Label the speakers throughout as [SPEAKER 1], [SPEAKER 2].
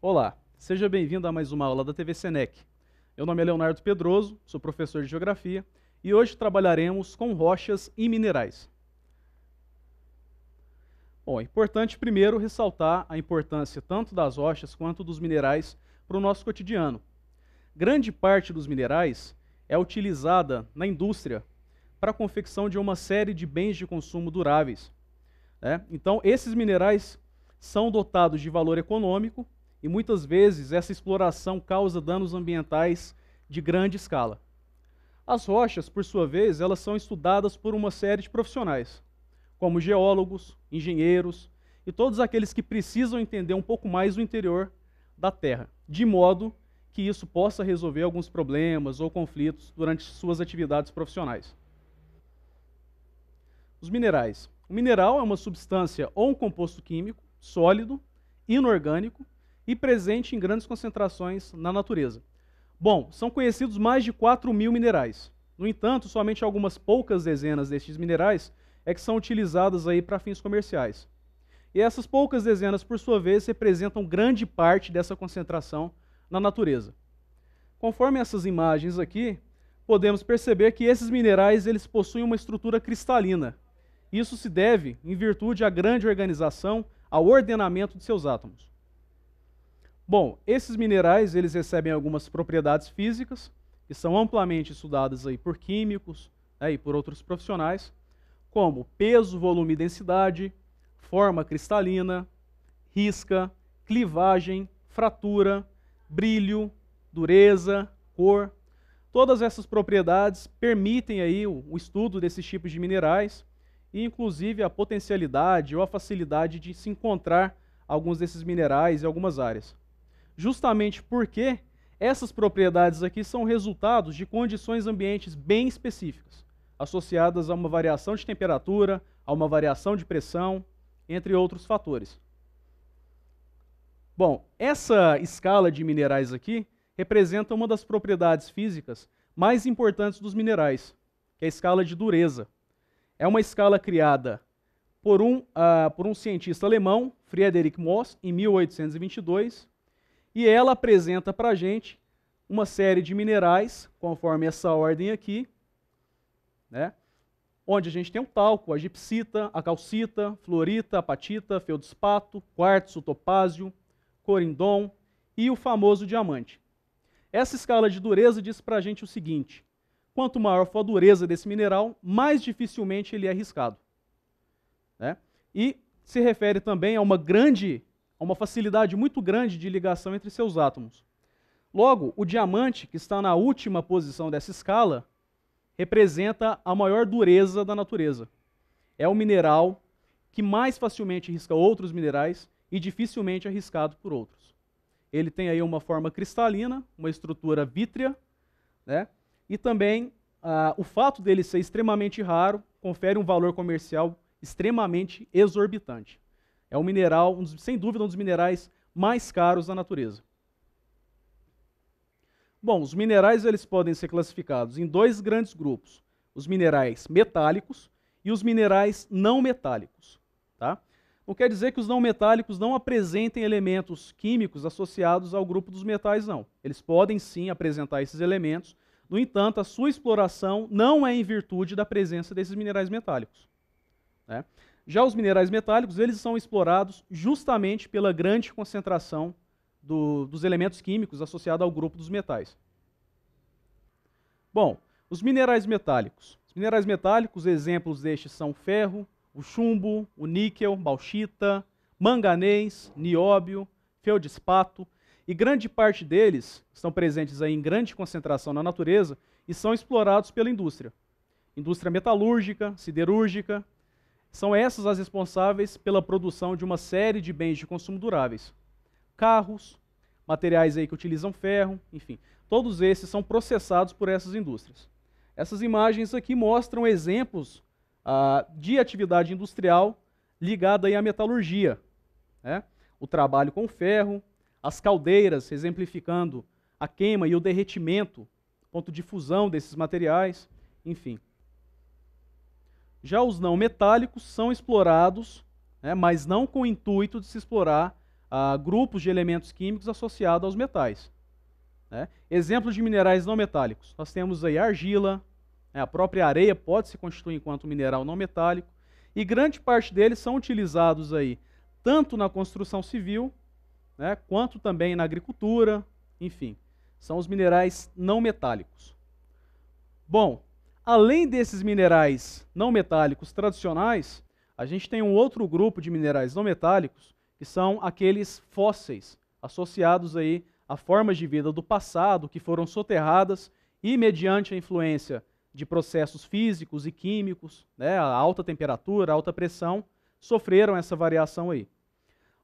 [SPEAKER 1] Olá, seja bem-vindo a mais uma aula da TV Senec. Meu nome é Leonardo Pedroso, sou professor de Geografia e hoje trabalharemos com rochas e minerais. Bom, é importante primeiro ressaltar a importância tanto das rochas quanto dos minerais para o nosso cotidiano. Grande parte dos minerais é utilizada na indústria para a confecção de uma série de bens de consumo duráveis, né? Então, esses minerais são dotados de valor econômico e muitas vezes essa exploração causa danos ambientais de grande escala. As rochas, por sua vez, elas são estudadas por uma série de profissionais, como geólogos, engenheiros e todos aqueles que precisam entender um pouco mais o interior da Terra, de modo que isso possa resolver alguns problemas ou conflitos durante suas atividades profissionais. Os minerais. O mineral é uma substância ou um composto químico, sólido, inorgânico, e presente em grandes concentrações na natureza. Bom, são conhecidos mais de 4.000 minerais. No entanto, somente algumas poucas dezenas destes minerais é que são utilizadas aí para fins comerciais. E essas poucas dezenas, por sua vez, representam grande parte dessa concentração na natureza. Conforme essas imagens aqui, podemos perceber que esses minerais eles possuem uma estrutura cristalina. Isso se deve em virtude à grande organização, ao ordenamento de seus átomos. Bom, esses minerais eles recebem algumas propriedades físicas que são amplamente estudadas aí por químicos, né, e por outros profissionais, como peso, volume e densidade, forma cristalina, risca, clivagem, fratura, brilho, dureza, cor. Todas essas propriedades permitem aí o estudo desses tipos de minerais e inclusive a potencialidade ou a facilidade de se encontrar alguns desses minerais em algumas áreas. Justamente porque essas propriedades aqui são resultados de condições ambientes bem específicas, associadas a uma variação de temperatura, a uma variação de pressão, entre outros fatores. Bom, essa escala de minerais aqui representa uma das propriedades físicas mais importantes dos minerais, que é a escala de dureza. É uma escala criada por um cientista alemão, Friedrich Mohs, em 1822, e ela apresenta para a gente uma série de minerais, conforme essa ordem aqui, né? Onde a gente tem o talco, a gipsita, a calcita, fluorita, apatita, feldspato, quartzo, topázio, corindon e o famoso diamante. Essa escala de dureza diz para a gente o seguinte: quanto maior for a dureza desse mineral, mais dificilmente ele é riscado, né? E se refere também a uma facilidade muito grande de ligação entre seus átomos. Logo, o diamante, que está na última posição dessa escala, representa a maior dureza da natureza. É o mineral que mais facilmente risca outros minerais e dificilmente é riscado por outros. Ele tem aí uma forma cristalina, uma estrutura vítrea, né? E também o fato dele ser extremamente raro confere um valor comercial extremamente exorbitante. É um mineral, sem dúvida, um dos minerais mais caros da natureza. Bom, os minerais eles podem ser classificados em dois grandes grupos: os minerais metálicos e os minerais não metálicos. Tá? Não quer dizer que os não metálicos não apresentem elementos químicos associados ao grupo dos metais, não. Eles podem sim apresentar esses elementos, no entanto, a sua exploração não é em virtude da presença desses minerais metálicos, né? Já os minerais metálicos, eles são explorados justamente pela grande concentração dos elementos químicos associados ao grupo dos metais. Bom, os minerais metálicos. Os minerais metálicos, exemplos destes são o ferro, o chumbo, o níquel, bauxita, manganês, nióbio, feldspato, e grande parte deles estão presentes aí em grande concentração na natureza e são explorados pela indústria. Indústria metalúrgica, siderúrgica. São essas as responsáveis pela produção de uma série de bens de consumo duráveis. Carros, materiais aí que utilizam ferro, enfim, todos esses são processados por essas indústrias. Essas imagens aqui mostram exemplos de atividade industrial ligada aí à metalurgia, né? O trabalho com ferro, as caldeiras, exemplificando a queima e o derretimento, ponto de fusão desses materiais, enfim. Já os não metálicos são explorados, né, mas não com o intuito de se explorar grupos de elementos químicos associados aos metais. Né? Exemplos de minerais não metálicos. Nós temos aí a argila, né, a própria areia pode se constituir enquanto mineral não metálico, e grande parte deles são utilizados aí tanto na construção civil, né, quanto também na agricultura, enfim, são os minerais não metálicos. Bom, além desses minerais não metálicos tradicionais, a gente tem um outro grupo de minerais não metálicos, que são aqueles fósseis, associados aí a formas de vida do passado, que foram soterradas e, mediante a influência de processos físicos e químicos, né, a alta temperatura, a alta pressão, sofreram essa variação aí.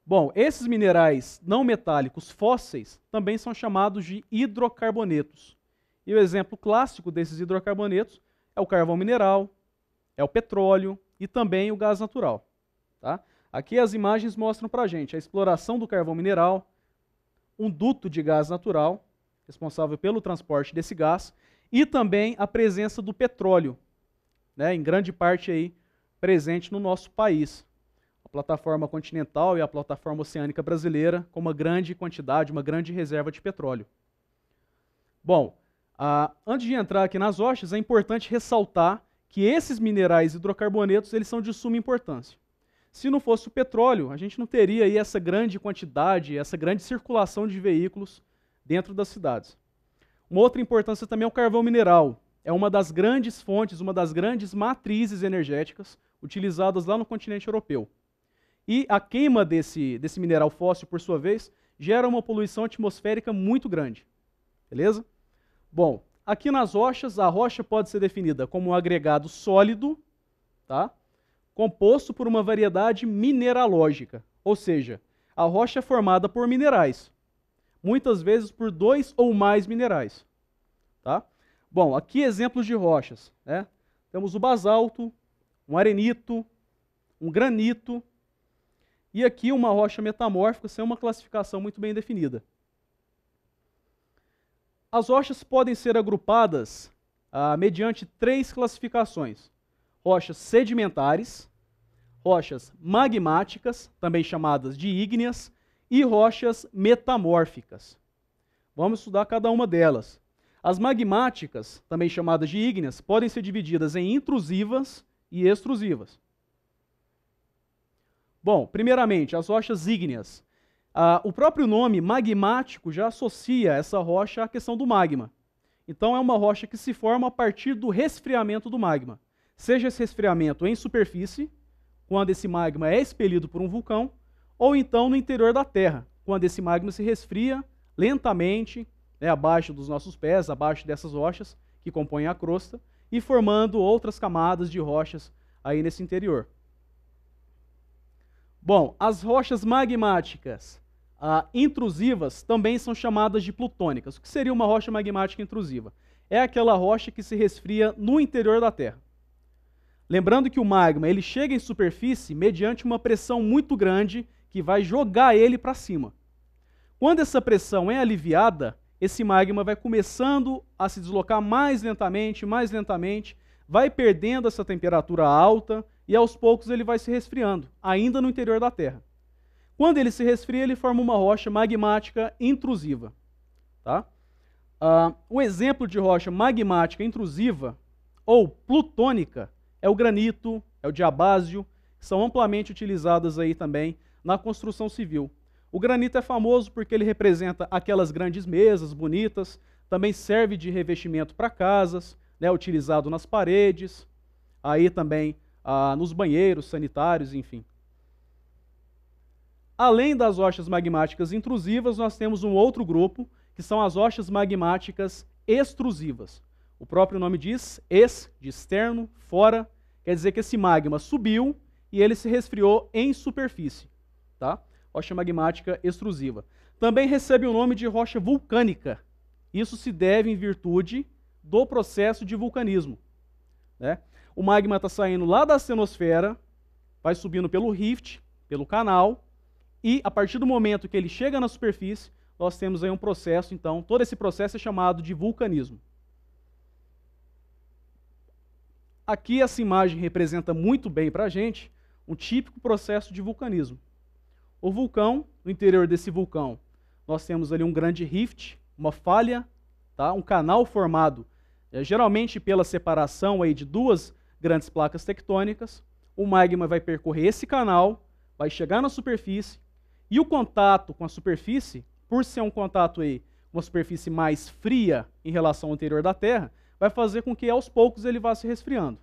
[SPEAKER 1] Bom, esses minerais não metálicos fósseis também são chamados de hidrocarbonetos. E o exemplo clássico desses hidrocarbonetos é o carvão mineral, é o petróleo e também o gás natural. Tá? Aqui as imagens mostram para a gente a exploração do carvão mineral, um duto de gás natural, responsável pelo transporte desse gás, e também a presença do petróleo, né, em grande parte aí presente no nosso país. A plataforma continental e a plataforma oceânica brasileira com uma grande quantidade, uma grande reserva de petróleo. Bom, antes de entrar aqui nas rochas, é importante ressaltar que esses minerais hidrocarbonetos eles são de suma importância. Se não fosse o petróleo, a gente não teria aí essa grande quantidade, essa grande circulação de veículos dentro das cidades. Uma outra importância também é o carvão mineral. É uma das grandes fontes, uma das grandes matrizes energéticas utilizadas lá no continente europeu. E a queima desse mineral fóssil, por sua vez, gera uma poluição atmosférica muito grande. Beleza? Bom, aqui nas rochas, a rocha pode ser definida como um agregado sólido, tá? Composto por uma variedade mineralógica, ou seja, a rocha é formada por minerais, muitas vezes por 2 ou mais minerais. Tá? Bom, aqui exemplos de rochas. Né? Temos o basalto, um arenito, um granito, e aqui uma rocha metamórfica sem uma classificação muito bem definida. As rochas podem ser agrupadas mediante 3 classificações. Rochas sedimentares, rochas magmáticas, também chamadas de ígneas, e rochas metamórficas. Vamos estudar cada uma delas. As magmáticas, também chamadas de ígneas, podem ser divididas em intrusivas e extrusivas. Bom, primeiramente, as rochas ígneas. O próprio nome magmático já associa essa rocha à questão do magma. Então é uma rocha que se forma a partir do resfriamento do magma. Seja esse resfriamento em superfície, quando esse magma é expelido por um vulcão, ou então no interior da Terra, quando esse magma se resfria lentamente, né, abaixo dos nossos pés, abaixo dessas rochas que compõem a crosta, e formando outras camadas de rochas aí nesse interior. Bom, as rochas magmáticas intrusivas também são chamadas de plutônicas. O que seria uma rocha magmática intrusiva? É aquela rocha que se resfria no interior da Terra. Lembrando que o magma ele chega em superfície mediante uma pressão muito grande que vai jogar ele para cima. Quando essa pressão é aliviada, esse magma vai começando a se deslocar mais lentamente, vai perdendo essa temperatura alta e aos poucos ele vai se resfriando, ainda no interior da Terra. Quando ele se resfria, ele forma uma rocha magmática intrusiva. Tá? Um exemplo de rocha magmática intrusiva ou plutônica é o granito, é o diabásio, que são amplamente utilizadas aí também na construção civil. O granito é famoso porque ele representa aquelas grandes mesas bonitas, também serve de revestimento para casas, né, utilizado nas paredes, aí também nos banheiros sanitários, enfim. Além das rochas magmáticas intrusivas, nós temos um outro grupo, que são as rochas magmáticas extrusivas. O próprio nome diz, de externo, fora, quer dizer que esse magma subiu e ele se resfriou em superfície. Tá? Rocha magmática extrusiva. Também recebe o nome de rocha vulcânica. Isso se deve em virtude do processo de vulcanismo. Né? O magma está saindo lá da astenosfera, vai subindo pelo rift, pelo canal, e a partir do momento que ele chega na superfície, nós temos aí um processo, então, todo esse processo é chamado de vulcanismo. Aqui essa imagem representa muito bem para a gente um típico processo de vulcanismo. O vulcão, no interior desse vulcão, nós temos ali um grande rift, uma falha, tá? Um canal formado geralmente pela separação aí de duas grandes placas tectônicas. O magma vai percorrer esse canal, vai chegar na superfície, e o contato com a superfície, por ser um contato aí, uma superfície mais fria em relação ao interior da Terra, vai fazer com que aos poucos ele vá se resfriando.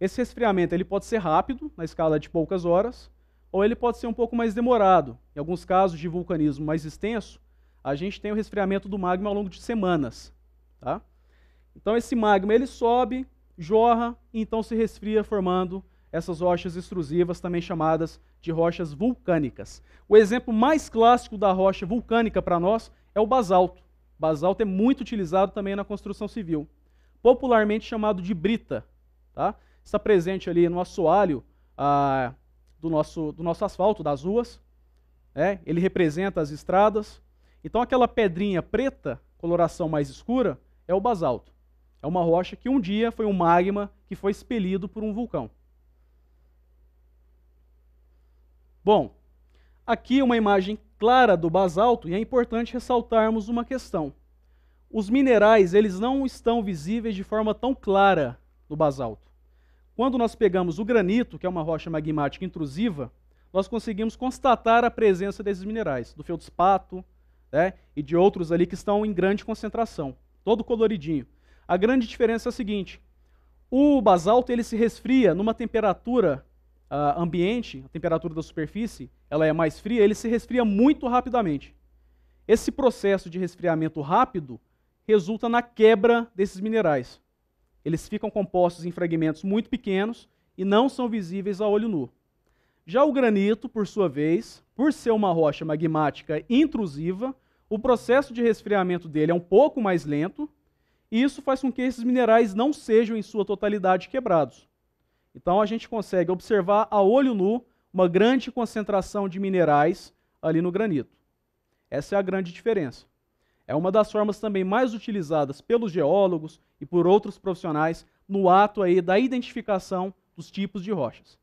[SPEAKER 1] Esse resfriamento ele pode ser rápido, na escala de poucas horas, ou ele pode ser um pouco mais demorado. Em alguns casos de vulcanismo mais extenso, a gente tem o resfriamento do magma ao longo de semanas. Tá? Então esse magma ele sobe, jorra e então se resfria formando essas rochas extrusivas, também chamadas de rochas vulcânicas. O exemplo mais clássico da rocha vulcânica para nós é o basalto. O basalto é muito utilizado também na construção civil, popularmente chamado de brita. Tá? Está presente ali no assoalho do nosso asfalto, das ruas. Ele representa as estradas. Então aquela pedrinha preta, coloração mais escura, é o basalto. É uma rocha que um dia foi um magma que foi expelido por um vulcão. Bom, aqui uma imagem clara do basalto, e é importante ressaltarmos uma questão. Os minerais, eles não estão visíveis de forma tão clara no basalto. Quando nós pegamos o granito, que é uma rocha magmática intrusiva, nós conseguimos constatar a presença desses minerais, do feldspato, e de outros ali que estão em grande concentração, todo coloridinho. A grande diferença é a seguinte: o basalto ele se resfria numa temperatura ambiente, a temperatura da superfície, ela é mais fria, ele se resfria muito rapidamente. Esse processo de resfriamento rápido resulta na quebra desses minerais. Eles ficam compostos em fragmentos muito pequenos e não são visíveis a olho nu. Já o granito, por sua vez, por ser uma rocha magmática intrusiva, o processo de resfriamento dele é um pouco mais lento, e isso faz com que esses minerais não sejam em sua totalidade quebrados. Então a gente consegue observar a olho nu uma grande concentração de minerais ali no granito. Essa é a grande diferença. É uma das formas também mais utilizadas pelos geólogos e por outros profissionais no ato aí da identificação dos tipos de rochas.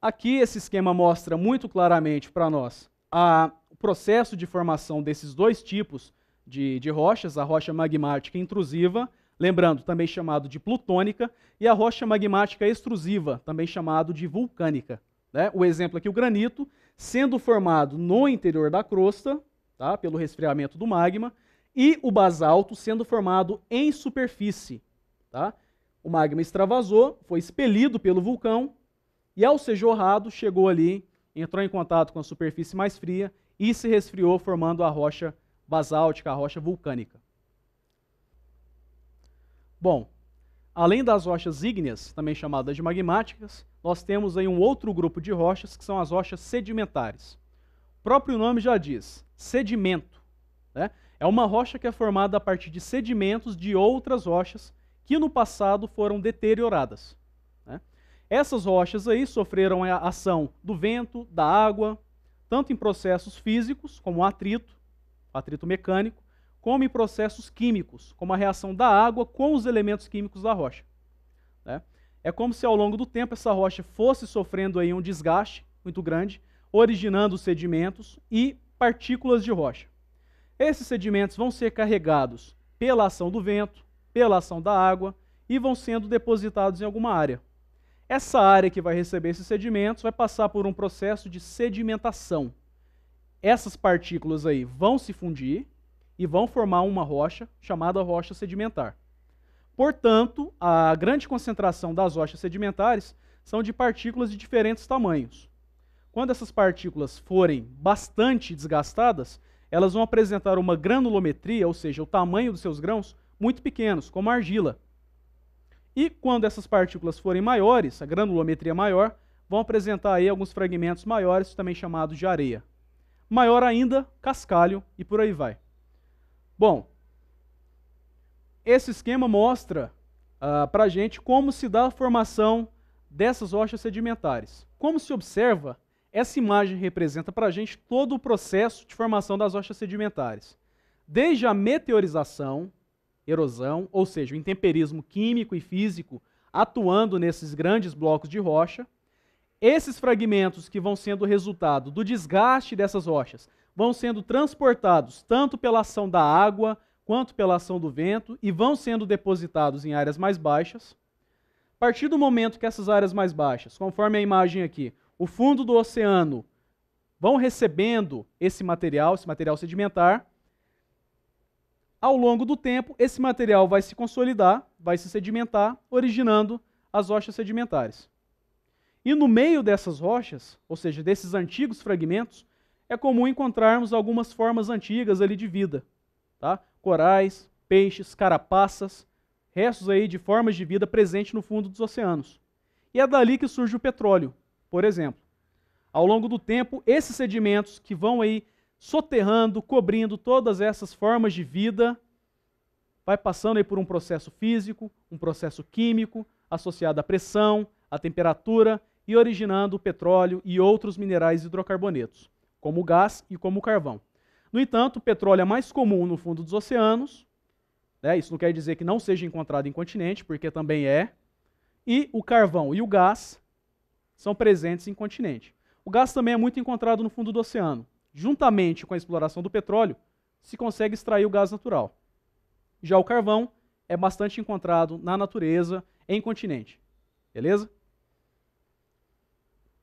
[SPEAKER 1] Aqui esse esquema mostra muito claramente para nós o processo de formação desses dois tipos de rochas, a rocha magmática intrusiva, lembrando, também chamado de plutônica, e a rocha magmática extrusiva, também chamado de vulcânica. O exemplo aqui, o granito, sendo formado no interior da crosta, tá, pelo resfriamento do magma, e o basalto sendo formado em superfície. Tá? O magma extravasou, foi expelido pelo vulcão, e ao ser jorrado, chegou ali, entrou em contato com a superfície mais fria e se resfriou, formando a rocha basáltica, a rocha vulcânica. Bom, além das rochas ígneas, também chamadas de magmáticas, nós temos aí um outro grupo de rochas que são as rochas sedimentares. O próprio nome já diz, sedimento. É uma rocha que é formada a partir de sedimentos de outras rochas que no passado foram deterioradas. Essas rochas aí sofreram a ação do vento, da água, tanto em processos físicos, como o atrito mecânico, como em processos químicos, como a reação da água com os elementos químicos da rocha. É como se ao longo do tempo essa rocha fosse sofrendo aí um desgaste muito grande, originando sedimentos e partículas de rocha. Esses sedimentos vão ser carregados pela ação do vento, pela ação da água e vão sendo depositados em alguma área. Essa área que vai receber esses sedimentos vai passar por um processo de sedimentação. Essas partículas aí vão se fundir e vão formar uma rocha chamada rocha sedimentar. Portanto, a grande concentração das rochas sedimentares são de partículas de diferentes tamanhos. Quando essas partículas forem bastante desgastadas, elas vão apresentar uma granulometria, ou seja, o tamanho dos seus grãos, muito pequenos, como a argila. E quando essas partículas forem maiores, a granulometria maior, vão apresentar aí alguns fragmentos maiores, também chamados de areia. Maior ainda, cascalho e por aí vai. Bom, esse esquema mostra para a gente como se dá a formação dessas rochas sedimentares. Como se observa, essa imagem representa para a gente todo o processo de formação das rochas sedimentares. Desde a meteorização, erosão, ou seja, o intemperismo químico e físico atuando nesses grandes blocos de rocha. Esses fragmentos que vão sendo resultado do desgaste dessas rochas vão sendo transportados tanto pela ação da água quanto pela ação do vento e vão sendo depositados em áreas mais baixas. A partir do momento que essas áreas mais baixas, conforme a imagem aqui, o fundo do oceano, vão recebendo esse material sedimentar, ao longo do tempo, esse material vai se consolidar, vai se sedimentar, originando as rochas sedimentares. E no meio dessas rochas, ou seja, desses antigos fragmentos, é comum encontrarmos algumas formas antigas ali de vida, tá? Corais, peixes, carapaças, restos aí de formas de vida presentes no fundo dos oceanos. E é dali que surge o petróleo, por exemplo. Ao longo do tempo, esses sedimentos que vão aí soterrando, cobrindo todas essas formas de vida, vai passando aí por um processo físico, um processo químico, associado à pressão, à temperatura, e originando o petróleo e outros minerais hidrocarbonetos, como o gás e como o carvão. No entanto, o petróleo é mais comum no fundo dos oceanos, né? Isso não quer dizer que não seja encontrado em continente, porque também é, e o carvão e o gás são presentes em continente. O gás também é muito encontrado no fundo do oceano. Juntamente com a exploração do petróleo, se consegue extrair o gás natural. Já o carvão é bastante encontrado na natureza, em continente. Beleza?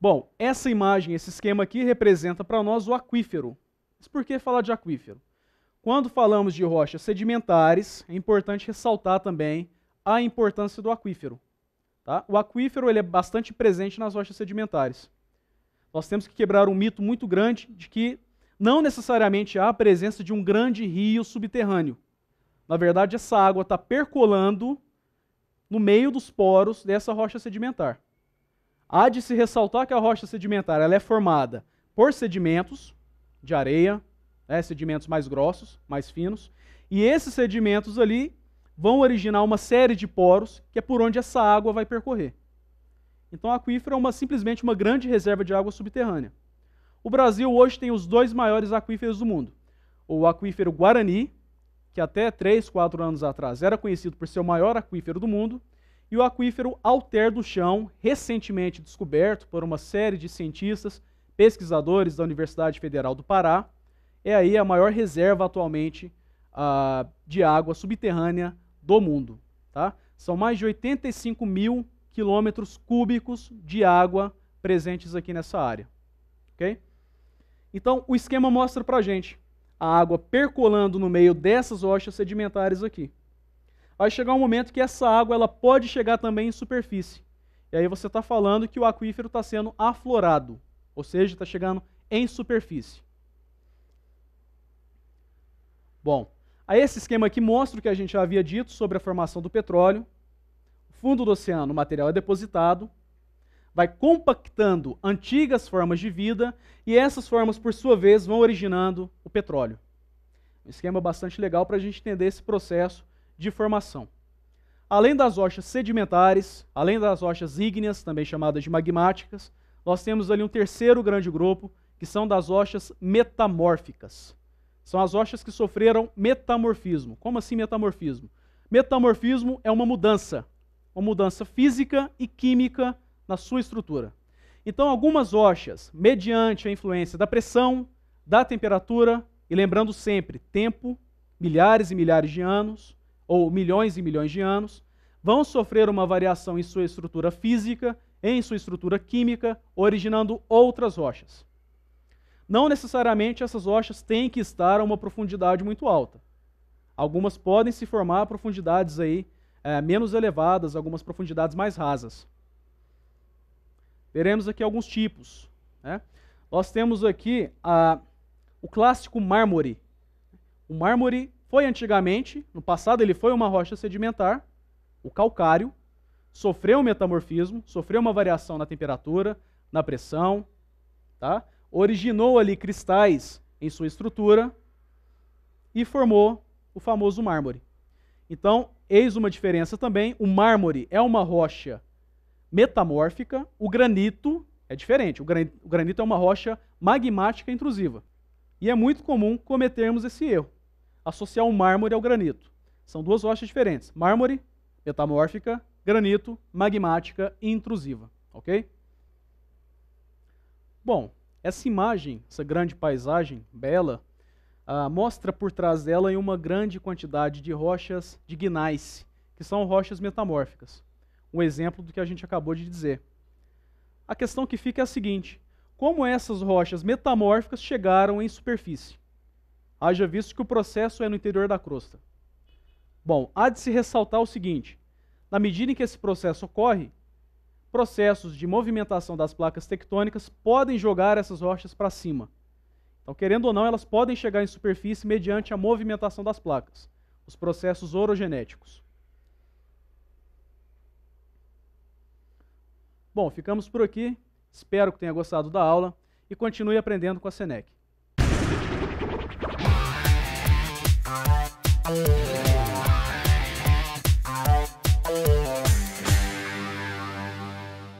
[SPEAKER 1] Bom, essa imagem, esse esquema aqui, representa para nós o aquífero. Mas por que falar de aquífero? Quando falamos de rochas sedimentares, é importante ressaltar também a importância do aquífero. Tá? O aquífero ele é bastante presente nas rochas sedimentares. Nós temos que quebrar um mito muito grande de que não necessariamente há a presença de um grande rio subterrâneo. Na verdade, essa água está percolando no meio dos poros dessa rocha sedimentar. Há de se ressaltar que a rocha sedimentar ela é formada por sedimentos de areia, sedimentos mais grossos, mais finos, e esses sedimentos ali vão originar uma série de poros, que é por onde essa água vai percorrer. Então, o aquífero é simplesmente uma grande reserva de água subterrânea. O Brasil hoje tem os dois maiores aquíferos do mundo. O aquífero Guarani, que até 3, 4 anos atrás era conhecido por ser o maior aquífero do mundo, e o aquífero Alter do Chão, recentemente descoberto por uma série de cientistas, pesquisadores da Universidade Federal do Pará, é aí a maior reserva atualmente de água subterrânea do mundo. Tá? São mais de 85 mil quilômetros cúbicos de água presentes aqui nessa área. Okay? Então, o esquema mostra para a gente a água percolando no meio dessas rochas sedimentares aqui. Vai chegar um momento que essa água ela pode chegar também em superfície. E aí você está falando que o aquífero está sendo aflorado, ou seja, está chegando em superfície. Bom, aí esse esquema aqui mostra o que a gente já havia dito sobre a formação do petróleo. No fundo do oceano, o material é depositado, vai compactando antigas formas de vida e essas formas, por sua vez, vão originando o petróleo. Um esquema bastante legal para a gente entender esse processo de formação. Além das rochas sedimentares, além das rochas ígneas, também chamadas de magmáticas, nós temos ali um terceiro grande grupo, que são das rochas metamórficas. São as rochas que sofreram metamorfismo. Como assim metamorfismo? Metamorfismo é uma mudança física e química na sua estrutura. Então, algumas rochas, mediante a influência da pressão, da temperatura, e lembrando sempre, tempo, milhares e milhares de anos, ou milhões e milhões de anos, vão sofrer uma variação em sua estrutura física, em sua estrutura química, originando outras rochas. Não necessariamente essas rochas têm que estar a uma profundidade muito alta. Algumas podem se formar a profundidades aí, menos elevadas, algumas profundidades mais rasas. Veremos aqui alguns tipos. Né? Nós temos aqui o clássico mármore. O mármore foi antigamente, no passado ele foi uma rocha sedimentar, o calcário, sofreu um metamorfismo, sofreu uma variação na temperatura, na pressão, tá? Originou ali cristais em sua estrutura e formou o famoso mármore. Então, eis uma diferença também, o mármore é uma rocha metamórfica, o granito é diferente, o granito é uma rocha magmática intrusiva. E é muito comum cometermos esse erro, associar o mármore ao granito. São duas rochas diferentes: mármore, metamórfica, granito, magmática e intrusiva, ok? Bom, essa imagem, essa grande paisagem bela, mostra por trás dela uma grande quantidade de rochas de gneiss, que são rochas metamórficas. Um exemplo do que a gente acabou de dizer. A questão que fica é a seguinte: como essas rochas metamórficas chegaram em superfície? Haja visto que o processo é no interior da crosta. Bom, há de se ressaltar o seguinte: na medida em que esse processo ocorre, processos de movimentação das placas tectônicas podem jogar essas rochas para cima. Então, querendo ou não, elas podem chegar em superfície mediante a movimentação das placas, os processos orogenéticos. Bom, ficamos por aqui. Espero que tenha gostado da aula e continue aprendendo com a SENEC.